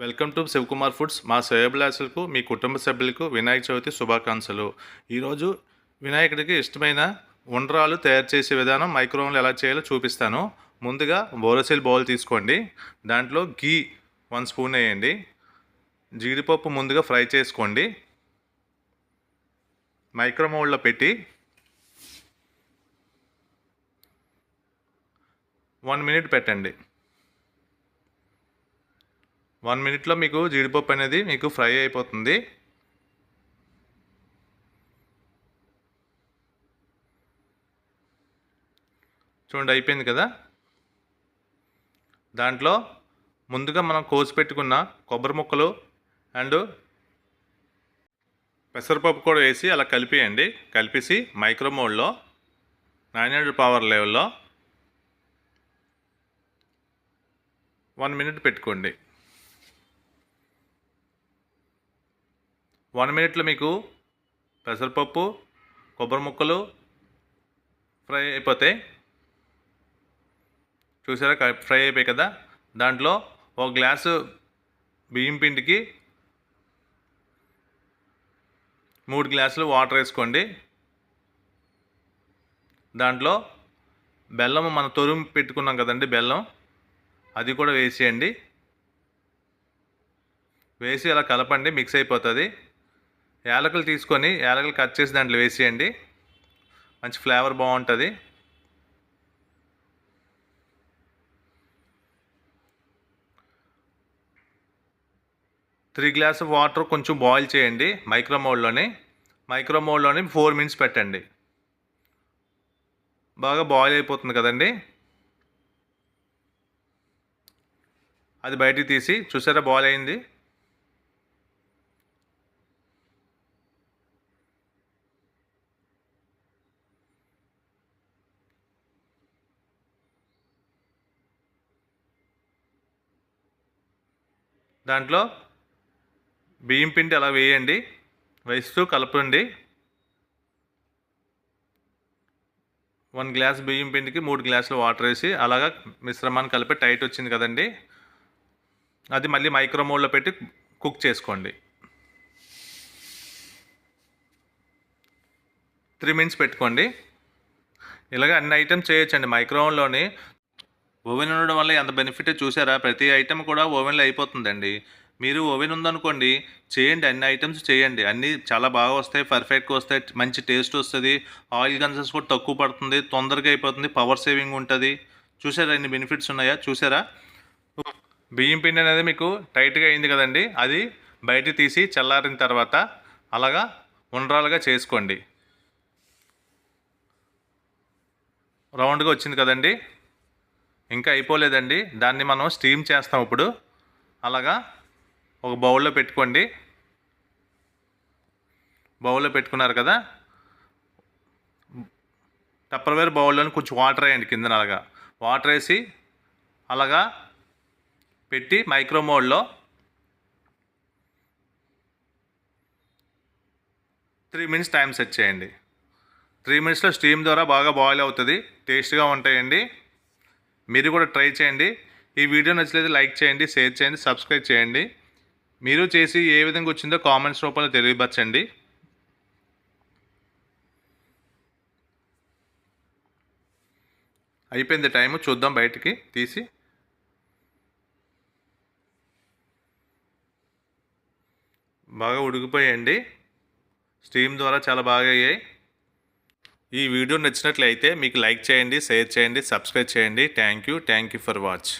Welcome to Shivakumar foods. మా శ్రేయోభిలాషులకు మీ కుటుంబ సభ్యులకు వినాయక చవితి శుభాకాంక్షలు. ఈరోజు వినాయకుడికి ఇష్టమైన ఉండ్రాలు తయారు చేసే విధానం మైక్రోవేవ్లో ఎలా చేయాలో చూపిస్తాను. ముందుగా బోరోసిల్ బౌల్ తీసుకోండి. దాంట్లో గీ 1 స్పూన్ వేయండి. జీడిపప్పు ముందుగా ఫ్రై చేసుకోండి. మైక్రోవేవ్లో పెట్టి 1 మినిట్ పెట్టండి. 1 మినిట్లో మీకు జీడిపప్పు అనేది మీకు ఫ్రై అయిపోతుంది. చూడండి, అయిపోయింది కదా. దాంట్లో ముందుగా మనం కోసి పెట్టుకున్న కొబ్బరి ముక్కలు అండ్ పెసరపప్పు కూడా వేసి అలా కలిపేయండి. కలిపేసి మైక్రోవేవ్లో 900 పవర్ లెవెల్లో 1 మినిట్ పెట్టుకోండి. 1 మినిట్లో మీకు పెసరపప్పు కొబ్బరి ముక్కలు ఫ్రై అయిపోతాయి. చూసారా, ఫ్రై అయిపోయాయి కదా. దాంట్లో 1 గ్లాసు బియ్యం పిండికి 3 గ్లాసులు వాటర్ వేసుకోండి. దాంట్లో బెల్లం మనం తురుము పెట్టుకున్నాం కదండి, బెల్లం అది కూడా వేసేయండి. వేసి అలా కలపండి, మిక్స్ అయిపోతుంది. యాలకులు తీసుకొని యాలకులు కట్ చేసి దాంట్లో వేసేయండి. మంచి ఫ్లేవర్ బాగుంటుంది. త్రీ గ్లాస్ వాటర్ కొంచెం బాయిల్ చేయండి మైక్రోవేవ్లోని 4 మినిట్స్ పెట్టండి. బాగా బాయిల్ అయిపోతుంది కదండి. అది బయటికి తీసి చూసారా, బాయిల్ అయింది. దాంట్లో బియ్యం పిండి అలా వేయండి, వేస్తూ కలపండి. 1 గ్లాస్ బియ్యం పిండికి 3 గ్లాసులు వాటర్ వేసి అలాగా మిశ్రమాన్ని కలిపి టైట్ వచ్చింది కదండి. అది మళ్ళీ మైక్రోవేవ్లో పెట్టి కుక్ చేసుకోండి. 3 మినిట్స్ పెట్టుకోండి. ఇలాగ అన్ని ఐటమ్స్ చేయొచ్చండి మైక్రోవేవ్లోని. ఓవెన్ ఉండడం వల్ల ఎంత బెనిఫిట్ చూసారా. ప్రతి ఐటెం కూడా ఓవెన్లో అయిపోతుందండి. మీరు ఓవెన్ ఉందనుకోండి, చేయండి, అన్ని ఐటమ్స్ చేయండి, అన్నీ చాలా బాగా వస్తాయి, పర్ఫెక్ట్గా వస్తాయి, మంచి టేస్ట్ వస్తుంది. ఆయిల్ కన్సెన్స్ కూడా తక్కువ పడుతుంది, తొందరగా అయిపోతుంది, పవర్ సేవింగ్ ఉంటుంది. చూసారా ఎన్ని బెనిఫిట్స్ ఉన్నాయా. చూసారా, బియ్యం పిండి అనేది మీకు టైట్గా అయింది కదండి. అది బయట తీసి చల్లారిన తర్వాత అలాగా ఉండ్రాలుగా చేసుకోండి. రౌండ్గా వచ్చింది కదండి. ఇంకా అయిపోలేదండి, దాన్ని మనం స్టీమ్ చేస్తాం ఇప్పుడు. అలాగా ఒక బౌల్లో పెట్టుకోండి. బౌల్లో పెట్టుకున్నారు కదా, టప్పర్వేర్ బౌల్లోని కొంచెం వాటర్ వేయండి కిందన. అలాగా వాటర్ వేసి అలాగా పెట్టి మైక్రోవేవ్లో 3 మినిట్స్ టైం సెట్ చేయండి. 3 మినిట్స్లో స్టీమ్ ద్వారా బాగా బాయిల్ అవుతుంది, టేస్ట్గా ఉంటాయండి. మీరు కూడా ట్రై చేయండి. ఈ వీడియో నచ్చితే లైక్ చేయండి, షేర్ చేయండి, సబ్స్క్రైబ్ చేయండి. మీరు చేసి ఏ విధంగా వచ్చిందో కామెంట్స్ రూపంలో తెలియపరచండి. అయిపోయింది టైము, చూద్దాం బయటికి తీసి. బాగా ఉడికిపోయాయండి, స్టీమ్ ద్వారా చాలా బాగా అయ్యాయి. ఈ వీడియో నచ్చినట్లయితే మీకు లైక్ చేయండి, షేర్ చేయండి, సబ్స్క్రైబ్ చేయండి. Thank you for watch.